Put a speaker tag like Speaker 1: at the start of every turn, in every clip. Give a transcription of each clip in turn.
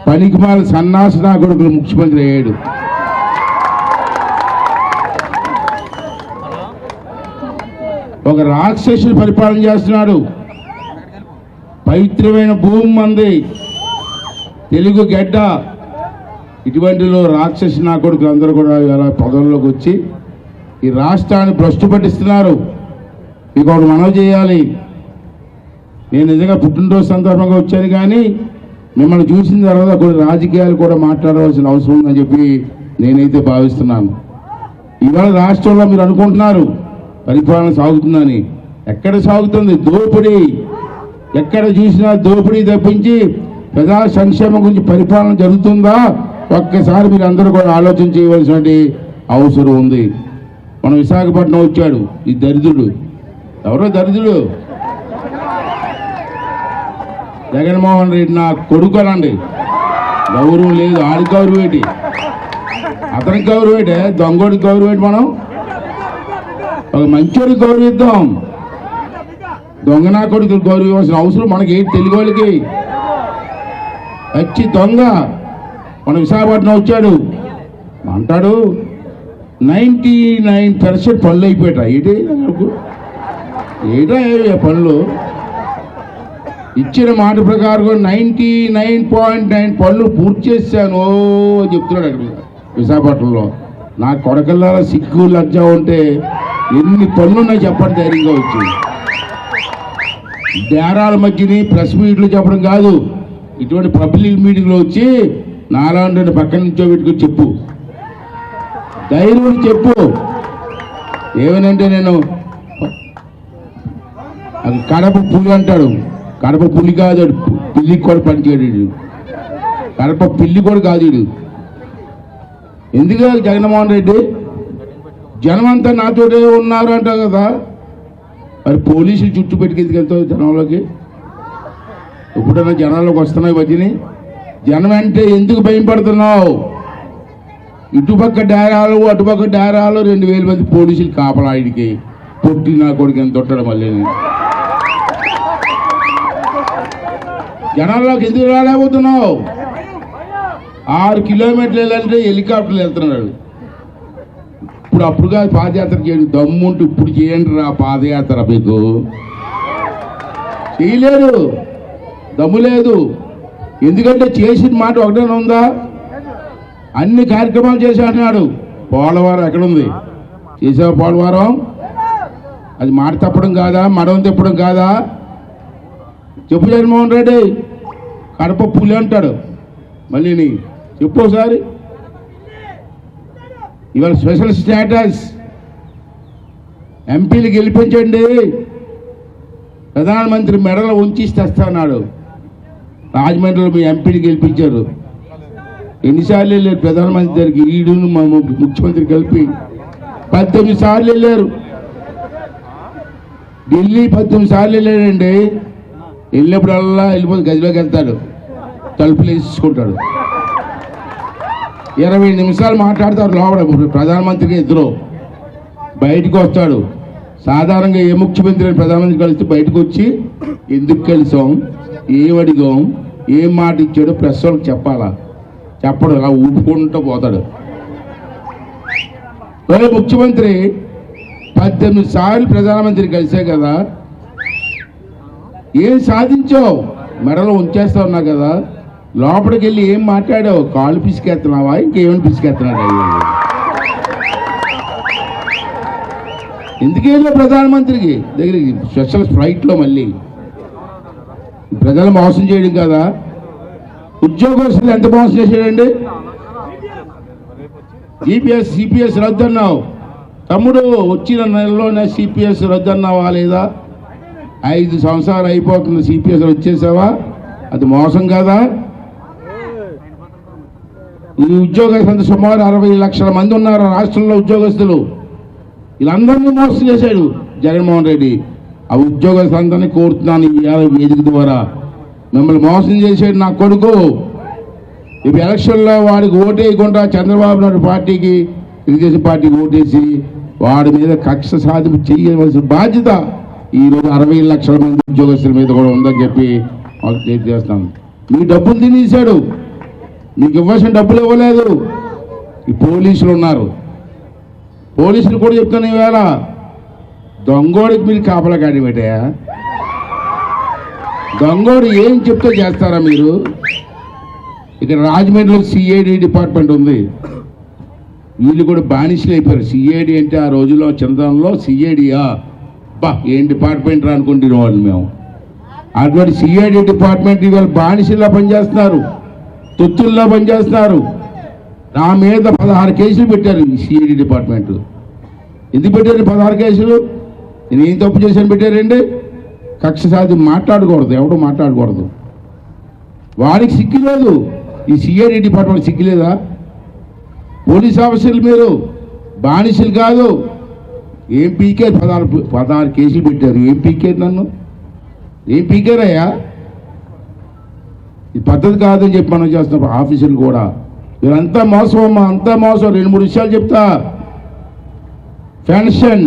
Speaker 1: పనికిమాల సన్నాసి నా కొడుకులు ముఖ్యమంత్రి అయ్యాడు. ఒక రాక్షసుడు పరిపాలన చేస్తున్నాడు. పవిత్రమైన భూమి మంది, తెలుగు గడ్డ. ఇటువంటిలో రాక్షసు నా కొడుకులు అందరూ కూడా ఇలా పదవుల్లోకి వచ్చి ఈ రాష్ట్రాన్ని భ్రష్టు పట్టిస్తున్నారు. మీకు ఒకటి మనవి చేయాలి. నేను నిజంగా పుట్టినరోజు సందర్భంగా వచ్చాను, కానీ మిమ్మల్ని చూసిన తర్వాత కొన్ని రాజకీయాలు కూడా మాట్లాడవలసిన అవసరం ఉందని చెప్పి నేనైతే భావిస్తున్నాను. ఇవాళ రాష్ట్రంలో మీరు అనుకుంటున్నారు పరిపాలన సాగుతుందని. ఎక్కడ సాగుతుంది? దోపిడీ. ఎక్కడ చూసినా దోపిడీ తప్పించి ప్రజా సంక్షేమం గురించి పరిపాలన జరుగుతుందా? ఒక్కసారి మీరు అందరూ కూడా ఆలోచన చేయవలసిన అవసరం ఉంది. మన విశాఖపట్నం వచ్చాడు ఈ దరిద్రుడు. ఎవరో దరిద్రుడు? జగన్మోహన్ రెడ్డి నా కొడుకు అనండి. గౌరవం లేదు. ఆడి గౌరవం ఏంటి? అతనికి గౌరవం ఏంటే? దొంగోడికి గౌరవం ఏంటి? మనం ఒక మంచోడికి గౌరవిద్దాం. దొంగ నా కొడుకు గౌరవం ఇవ్వాల్సిన అవసరం మనకి ఏంటి? తెలుగు వాళ్ళకి వచ్చి దొంగ మన విశాఖపట్నం వచ్చాడు అంటాడు 99% పనులు అయిపోయాట. ఏటా పనులు ఇచ్చిన మాట ప్రకారం 99.9 పనులు పూర్తి చేశాను చెప్తున్నాడు అక్కడ విశాఖపట్నంలో. నా కొడకల్లారా సిగ్గు లజ్జ ఉంటే ఎన్ని పనులు ఉన్నాయి చెప్పండి ధైర్యంగా వచ్చి. డేరాల మధ్యని ప్రెస్ మీట్లు చెప్పడం కాదు, ఇటువంటి పబ్లిక్ మీటింగ్లో వచ్చి నాలాంటి పక్కన నుంచో పెట్టుకుని చెప్పు, ధైర్యం చెప్పు. ఏమనంటే నేను అది కడప పులి అంటాడు. కడప పులి కాదు, పిల్లికి కూడా పనిచేయడు. కడప పిల్లి కూడా కాదు. ఎందుకు జగన్మోహన్ రెడ్డి? జనం అంతా నాతోటే ఉన్నారు అంటావు కదా, మరి పోలీసులు చుట్టూ పెట్టుకు ఎందుకు వెళ్తావు జనంలోకి? ఎప్పుడైనా జనాల్లోకి వస్తున్నాయి వచ్చినాయి. జనం అంటే ఎందుకు భయం పడుతున్నావు? ఇటుపక్క డేరాలు అటుపక్క డేరాలు 2000 మంది పోలీసులు కాపలా. ఆయనకి పొట్టి నా కొడుకు ఎంత తొట్టడు. మళ్ళీ జనాల్లోకి ఎందుకు రాలేకపోతున్నావు? 6 కిలోమీటర్లు వెళ్ళాలంటే హెలికాప్టర్లు వెళ్తున్నాడు. అప్పుడుగా పాదయాత్ర చేయండి, దమ్ముంటూ ఇప్పుడు చేయండి రా పాదయాత్ర. మీకు చేయలేరు, దమ్ము లేదు. ఎందుకంటే చేసిన మాట ఒకటేనా ఉందా? అన్ని కార్యక్రమాలు చేసి అంటున్నాడు. పోలవరం ఎక్కడుంది? చేసావా పోలవరం? అది మాట తప్పడం కాదా? మడవం తిప్పడం కాదా? చెప్పు జగన్మోహన్ రెడ్డి. కడప పులి అంటాడు. మళ్ళీ చెప్పు ఒకసారి. ఇవాళ స్పెషల్ స్టేటస్ ఎంపీలు గెలిపించండి, ప్రధానమంత్రి మెడలో ఉంచి తెస్తాడు. రాజమండ్రిలో మీ ఎంపీని గెలిపించారు. ఎన్నిసార్లు వెళ్ళారు ప్రధానమంత్రి దగ్గరికి? ఈడును మా ముఖ్యమంత్రి కలిపి 18 సార్లు వెళ్ళారు. ఢిల్లీ 18 సార్లు వెళ్ళాడండి. వెళ్ళినప్పుడల్లా వెళ్ళిపోతే గదిలోకి వెళ్తాడు, తలుపులు వేసుకుంటాడు. 20 నిమిషాలు మాట్లాడతారు లోపల ప్రధానమంత్రికి. ఇద్దరు బయటకు వస్తాడు. సాధారణంగా ఏ ముఖ్యమంత్రి ప్రధానమంత్రి కలిస్తే బయటకు వచ్చి ఎందుకు కలిసాం, ఏం అడిగాం, ఏం మాట ఇచ్చాడో ప్రెస్ వాళ్ళకి చెప్పాలా? చెప్పడు, అలా ఊపుకుంటూ పోతాడు. ముఖ్యమంత్రి 18 సార్లు ప్రధానమంత్రి కలిసే కదా, ఏం సాధించావు? మెడలో ఉంచేస్తా ఉన్నా కదా, లోపలికి వెళ్ళి ఏం మాట్లాడావు? కాళ్ళు పిసికేస్తున్నావా? ఇంకేమైనా పిసికేస్తున్నాడు? ఎందుకు వెళ్ళా ప్రధానమంత్రికి దగ్గరికి? స్పెషల్ ఫ్లైట్లో మళ్ళీ ప్రజలు మోసం చేయడం కదా. ఉద్యోగస్తులు ఎంత మోసం చేశాడండి? సిపిఎస్ రద్దన్నావు తమ్ముడు. వచ్చిన నెలలోనే సిపిఎస్ రద్దన్నావా లేదా? 5 సంవత్సరాలు అయిపోతుంది, సిపిఎస్ వచ్చేసావా? అది మోసం కదా. ఈ ఉద్యోగస్తులు సుమారు 60 లక్షల మంది ఉన్నారు రాష్ట్రంలో ఉద్యోగస్తులు. వీళ్ళందరినీ మోసం చేశాడు జగన్మోహన్ రెడ్డి. ఆ ఉద్యోగస్తులందరినీ కోరుతున్నాను ఈ వేదిక ద్వారా, మిమ్మల్ని మోసం చేసాడు నా కొడుకు. ఇప్పుడు ఎలక్షన్లో వాడికి ఓటేయకుండా చంద్రబాబు నాయుడు పార్టీకి, తెలుగుదేశం పార్టీకి ఓటేసి వాడి మీద కక్ష సాధింపు చేయవలసిన బాధ్యత ఈరోజు 60 లక్షల మంది ఉద్యోగస్తుల మీద కూడా ఉందని చెప్పి మాకు తెలియజేస్తాను. మీ డబ్బులు తినేశాడు. మీకు ఇవ్వాల్సిన డబ్బులు ఇవ్వలేదు. ఈ పోలీసులు ఉన్నారు, పోలీసులు కూడా చెప్తాను ఈవేళ దొంగోడికి మీరు కాపలా కాడి పెట్టాయా? దొంగోడు ఏం చెప్తే చేస్తారా మీరు? ఇక్కడ రాజమండ్రిలో సిఐడి డిపార్ట్మెంట్ ఉంది, వీళ్ళు కూడా బానిసలు అయిపోయారు. సిఐడి అంటే ఆ రోజుల్లో చంద్రంలో సిఐడియా బా ఏం డిపార్ట్మెంట్ రా అనుకుంటున్న వాళ్ళు మేము. అటువంటి సిఐడి డిపార్ట్మెంట్ ఇవాళ బానిసల్లా పనిచేస్తున్నారు, తొత్తుల్లా పనిచేస్తున్నారు. నా మీద 16 కేసులు పెట్టారు ఈ సిఐడి డిపార్ట్మెంట్. ఎందుకు పెట్టారు 16 కేసులు? నేను ఏం తప్పు చేశాను పెట్టారండి? కక్ష సాధి మాట్లాడకూడదు, ఎవడు మాట్లాడకూడదు. వాడికి సిగ్గులేదు, ఈ సిఐడి డిపార్ట్మెంట్ సిగ్గులేదా? పోలీస్ ఆఫీసర్లు మీరు బానిసలు కాదు. ఏం పీకే 16 కేసులు పెట్టారు. ఏం పీకేరు నన్ను? ఏం పీకారయ్యా? ఇది పద్ధతి కాదని చెప్పి మనం చేస్తున్నాం. ఆఫీసర్లు కూడా వీళ్ళంతా మోసం అమ్మా, అంతా మోసం. 2-3 విషయాలు చెప్తా. పెన్షన్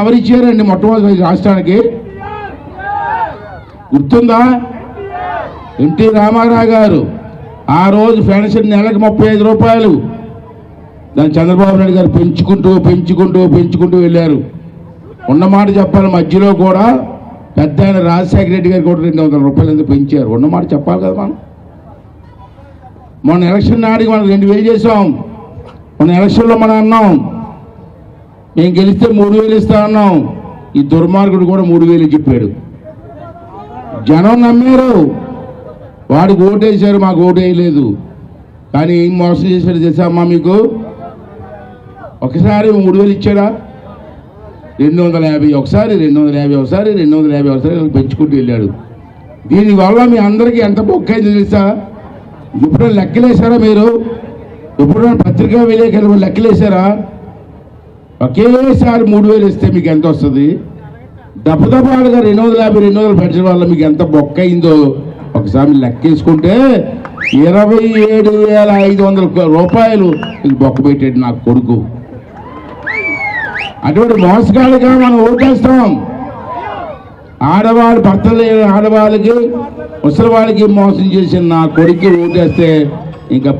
Speaker 1: ఎవరిచ్చారండి మొట్టమొదటి రాష్ట్రానికి? గుర్తుందా? ఎన్టీ రామారావు గారు ఆ రోజు పెన్షన్ నెలకు 35 రూపాయలు. దాన్ని చంద్రబాబు నాయుడు గారు పెంచుకుంటూ వెళ్ళారు. ఉన్నమాట చెప్పాలి, మధ్యలో కూడా పెద్ద ఆయన రాజశేఖర రెడ్డి గారు కూడా 200 రూపాయలు ఎందుకు పెంచారు. ఉన్నమాట చెప్పాలి కదా మనం. మొన్న ఎలక్షన్ నాటికి మనం 2000 చేసాం. మొన్న ఎలక్షన్లో మనం అన్నాం మేము గెలిస్తే 3000 ఇస్తా అన్నాం. ఈ దుర్మార్గుడు కూడా 3000 చెప్పాడు. జనం నమ్మారు, వాడికి ఓటేశారు, మాకు ఓటు వేయలేదు. కానీ ఏం మోసం చేశాడు తెలుసమ్మా మీకు? ఒకసారి 3000 ఇచ్చాడా? 250 ఒకసారి, 250 ఒకసారి, 250 ఒకసారి పెంచుకుంటూ వెళ్ళాడు. దీనివల్ల మీ అందరికీ ఎంత బొక్కైంది తెలుసా? ఎప్పుడైనా లెక్కలేసారా మీరు? ఎప్పుడైనా పత్రికా విలేకరులు లెక్కలేసారా? ఒకేసారి 3000 ఇస్తే మీకు ఎంత వస్తుంది? దప్పదపాలుగా 250 200 పెంచడం వల్ల మీకు ఎంత బొక్కయిందో ఒకసారి లెక్కేసుకుంటే 27,500 రూపాయలు మీకు బొక్క పెట్టాడు నాకు కొడుకు. అటువంటి మోసగాళ్ళుగా మనం ఓటేస్తాం. ఆడవాళ్ళు భర్తలు ఆడవాళ్ళకి ముసలి వాళ్ళకి మోసం చేసిన నా కొడుకు ఓటేస్తే ఇంకా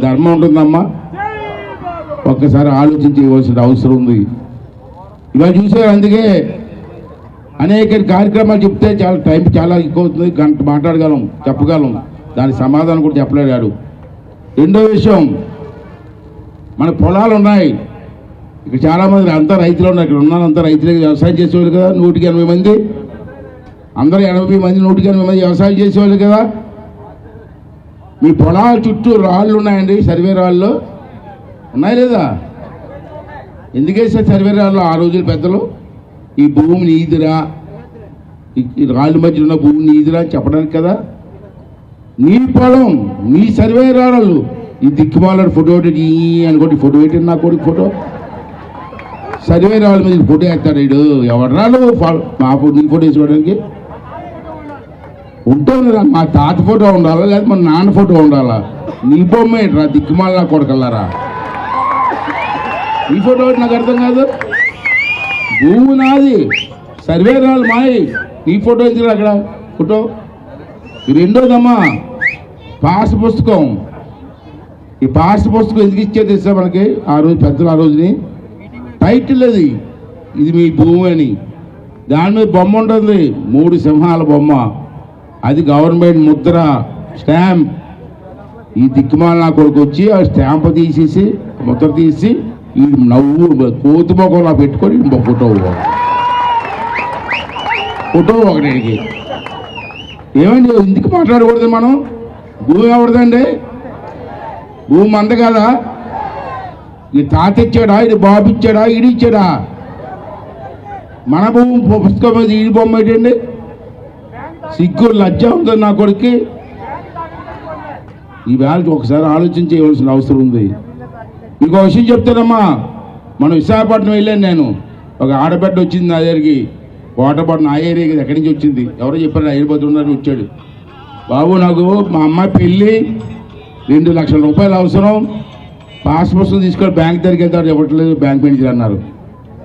Speaker 1: ధర్మం ఉంటుందమ్మా? ఒక్కసారి ఆలోచించవలసిన అవసరం ఉంది. ఇలా చూసారు, అందుకే అనేక కార్యక్రమాలు చెప్తే చాలా ఎక్కువ అవుతుంది. గంట మాట్లాడగలం, చెప్పగలం, దానికి సమాధానం కూడా చెప్పలేడు. రెండో విషయం, మన పొలాలు ఉన్నాయి. ఇక్కడ చాలామంది అంతా రైతులు ఉన్నారు. ఇక్కడ ఉన్న అంతా రైతులకి వ్యవసాయం చేసేవాళ్ళు కదా. 180 మంది, అందరూ 80 మంది, 180 మంది వ్యవసాయం చేసేవాళ్ళు కదా. మీ పొలాల చుట్టూ రాళ్ళు ఉన్నాయండి, సర్వే రాళ్ళు ఉన్నాయి లేదా? ఎందుకేసారు సర్వే రాళ్ళు ఆ రోజులు పెద్దలు? ఈ భూమి నీదిరా, ఈ రాళ్ళ మధ్య ఉన్న భూమి నీదిరా అని చెప్పడానికి కదా. నీ పొలం, నీ సర్వే రాళ్ళు. ఈ దిక్కుమాల ఫోటో అనుకోండి, ఫోటో పెట్టింది నా కొడుకు ఫోటో. సర్వే రాళ్ళ మీద ఫోటో వేస్తాడు వీడు. ఎవరు రాళ్ళు నీ ఫోటో వేసుకోవడానికి ఉంటుంది. మా తాత ఫోటో ఉండాలా, లేదా మా నాన్న ఫోటో ఉండాలా? నీ బొమ్మ ఏంట్రా దిక్కుమాల నా కొడుకల్లారా? నీ ఫోటో నాకు అర్థం కాదు. భూమి నాది, సర్వే రాళ్ళు మాయి, నీ ఫోటో ఎందుకు అక్కడ ఫోటో? రెండోదమ్మా పాస్ పుస్తకం. ఈ పాస్ పుస్తకం ఎందుకు ఇచ్చేది తెలుసా మనకి? ఆ రోజు పెద్దలు ఆ రోజుని టైటిల్ అది, ఇది మీ భూమి అని. దాని మీద బొమ్మ ఉంటుంది, 3 సింహాల బొమ్మ. అది గవర్నమెంట్ ముద్ర, స్టాంప్. ఈ దిక్కుమాల నా కొడుకు వచ్చి ఆ స్టాంప్ తీసేసి ముద్ర తీసి ఈ నవ్వు కోతి మొక్కలా పెట్టుకొని ఫోటో ఒకటికి. ఏమండి ఎందుకు మాట్లాడకూడదు మనం? భూమి ఎవరిదండి? భూమి మంద కదా. ఇది తాత ఇచ్చాడా, ఇది బాబు ఇచ్చాడా, ఈడు ఇచ్చాడా? మన భూమి పుస్తకం మీద ఈడి బొమ్మ ఏంటండి? సిగ్గు లజ్జ ఉంటుంది నా కొడుక్కి. ఈ వేళ ఒకసారి ఆలోచించేయవలసిన అవసరం ఉంది. మీకు ఒక విషయం చెప్తానమ్మా. మనం విశాఖపట్నం వెళ్ళాను నేను. ఒక ఆడబిడ్డ వచ్చింది నా దగ్గరికి. కోటపట్నం ఆ ఏరియాకి ఎక్కడి నుంచి వచ్చింది, ఎవరో చెప్పారు హైదరాబాద్ వచ్చాడు. బాబు నాకు మా అమ్మాయి పెళ్ళి, 2 లక్షల రూపాయలు అవసరం, పాస్ పుస్తకం తీసుకొని బ్యాంక్ దగ్గరికి వెళ్తాడు, ఇవ్వట్లేదు బ్యాంక్ మేనేజర్ అన్నారు.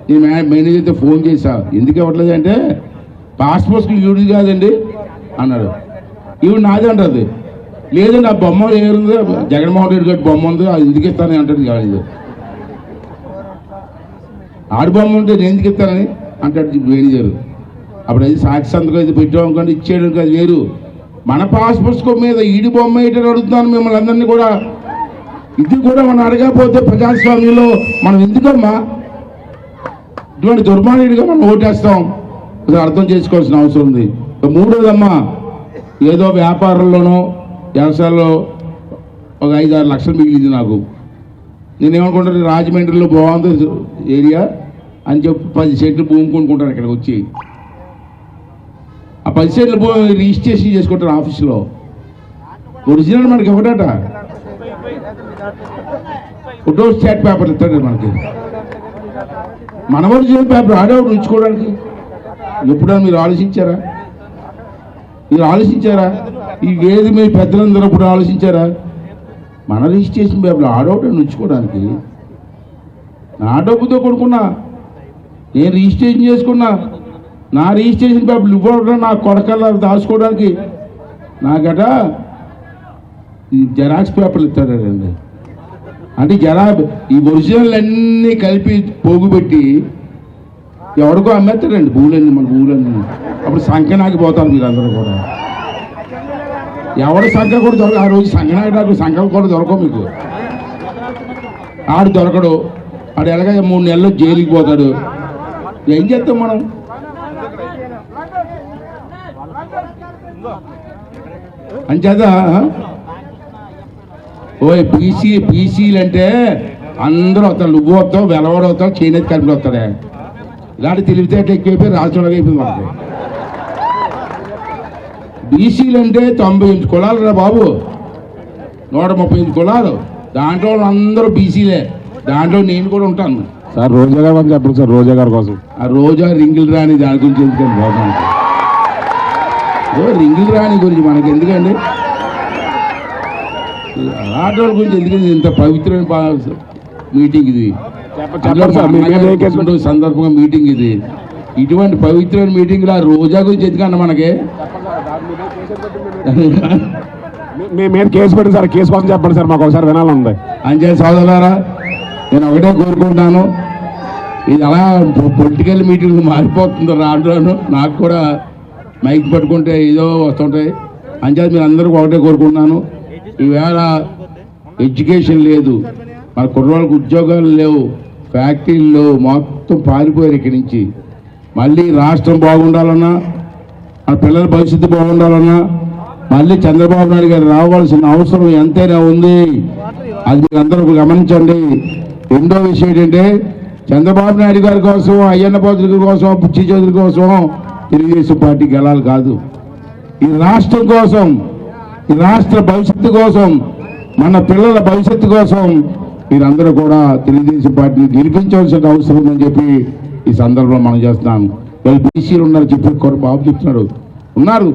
Speaker 1: నేను మేనేజర్తో ఫోన్ చేశా, ఎందుకు ఇవ్వట్లేదు అంటే పాస్ పుస్తకం ఈవిడి కాదండి అన్నాడు. ఈవిడ నాది అంటుంది. లేదండి ఆ బొమ్మ ఏముంది, జగన్మోహన్ రెడ్డి గారి బొమ్మ ఉంది, అది ఎందుకు ఇస్తానని అంటాడు. కాదు ఆడి బొమ్మ ఉంటే నేను ఎందుకు ఇస్తానని అంటాడు మేనేజర్. అప్పుడు అది సాక్షి సంతకం అయితే పెట్టామనుకోండి, ఇచ్చేయడం కాదు వేరు. మన పాస్ పుస్తకం మీద ఈడి బొమ్మ ఏంటని అడుగుతున్నాను మిమ్మల్ని అందరినీ కూడా. ఇది కూడా మనం అడగకపోతే ప్రజాస్వామ్యంలో మనం ఎందుకమ్మా ఇటువంటి దుర్మార్గుడిగా మనం ఓటేస్తాం? అది అర్థం చేసుకోవాల్సిన అవసరం ఉంది. మూడోదమ్మా, ఏదో వ్యాపారంలోనో వ్యవసాయంలో ఒక 5-6 లక్షలు మిగిలింది నాకు. నేనేమనుకుంటాను, రాజమండ్రిలో బాగుంది ఏరియా అని చెప్పి 10 సెంట్లు భూమి కొనుక్కుంటాను. ఇక్కడికి వచ్చి ఆ 10 సెంట్లు భూమి రిజిస్ట్రేషన్ చేసుకుంటాను ఆఫీసులో. ఒరిజినల్ మనకి ఒకటట ఫోటో స్టాట్ పేపర్ ఇస్తాడు మనకి. మన ఒరిజినల్ పేపర్ ఆడేవాడు ఉంచుకోవడానికి ఎప్పుడైనా మీరు ఆలోచించారా? ఈ వేది మీ పెద్దలందరూ ఇప్పుడు ఆలోచించారా? మన రిజిస్ట్రేషన్ పేపర్ ఆడవటం ఉంచుకోవడానికి. నా డబ్బుతో కొనుక్కున్నా, నేను రిజిస్ట్రేషన్ చేసుకున్నా. నా రిజిస్ట్రేషన్ పేపర్లు ఇవ్వడం నా కొడకల్లా దాచుకోవడానికి నాకట ఈ జెరాక్స్ పేపర్లు ఇస్తాడండి. అంటే ఈ ఒరిజినల్ అన్నీ కలిపి పోగుపెట్టి ఎవరికో అమ్మేస్తాడండి భూములన్నీ, మన భూములన్నీ. అప్పుడు సంఖ్యనాకి పోతారు మీరు అందరూ కూడా. ఎవరి సంఖ్య కూడా దొరక, ఆ రోజు సంఖ్యనాకి సంఖ్య కూడా దొరకవు మీకు. ఆడు దొరకడు, ఆడు ఎలాగ 3 నెలలు జైలుకి పోతాడు. ఏం చేస్తాం మనం? అంచేత పీసీలు అంటే అందరూ వస్తారు. నువ్వు వస్తావు, వెలవడు వస్తావు, చేనేత కలిపి వస్తాడే. ఇలాంటి తెలివితేటలు ఎక్కువైపోయి రాష్ట్రంలో అయిపోయింది మనకి. బీసీలు అంటే 98 కులాలు రా బాబు, 135 కులాలు. దాంట్లో అందరూ బీసీలే. దాంట్లో నేను కూడా ఉంటాను.
Speaker 2: సార్ రోజా గారు అని చెప్పండి సార్, రోజా గారి కోసం.
Speaker 1: ఆ రోజా రింగులు రాని దాని గురించి ఎందుకండి బాబు? రింగులు రాని గురించి మనకి ఎందుకండి? అలాంటి వాళ్ళ గురించి ఎందుకండి? ఇంత పవిత్రమైన మీటింగ్ ఇది, సందర్భంగా మీటింగ్ ఇది. ఇటువంటి పవిత్రమైన మీటింగ్లో ఆ రోజా గురించి ఎందుకన్నా మనకి?
Speaker 2: మేము కేసు పెట్టండి సార్, కేసు కోసం చెప్పండి సార్, మాకు ఒకసారి వినాలంది.
Speaker 1: అంతే సోదరులారా, నేను ఒకటే కోరుకుంటున్నాను, ఇది అలా పొలిటికల్ మీటింగ్ మారిపోతుంది రాను. నాకు కూడా మైక్ పట్టుకుంటే ఏదో వస్తుంటాయి. అంచేత మీరు అందరూ ఒకటే కోరుకుంటున్నాను, ఈవేళ ఎడ్యుకేషన్ లేదు, మన కుర్రోళ్ళకి ఉద్యోగాలు లేవు, ఫ్యాక్టరీలు లేవు, మొత్తం పారిపోయారు ఇక్కడి నుంచి. మళ్ళీ రాష్ట్రం బాగుండాలన్నా, మన పిల్లల భవిష్యత్తు బాగుండాలన్నా మళ్ళీ చంద్రబాబు నాయుడు గారు రావాల్సిన అవసరం ఎంతైనా ఉంది. అది మీరు అందరూ గమనించండి. రెండో విషయం ఏంటంటే, చంద్రబాబు నాయుడు గారి కోసం, అయ్యన్న పాత్రుల కోసం, పుచ్చి చౌదరి కోసం తెలుగుదేశం పార్టీ గెలాలి కాదు. ఈ రాష్ట్రం కోసం, ఈ రాష్ట్ర భవిష్యత్తు కోసం, మన పిల్లల భవిష్యత్తు కోసం మీరందరూ కూడా తెలుగుదేశం పార్టీని గెలిపించవలసిన అవసరం ఉందని చెప్పి ఈ సందర్భంలో మనం చేస్తున్నాను. వీళ్ళు బీసీలు ఉన్నారు చెప్పి బాబు చెప్తున్నాడు, ఉన్నారు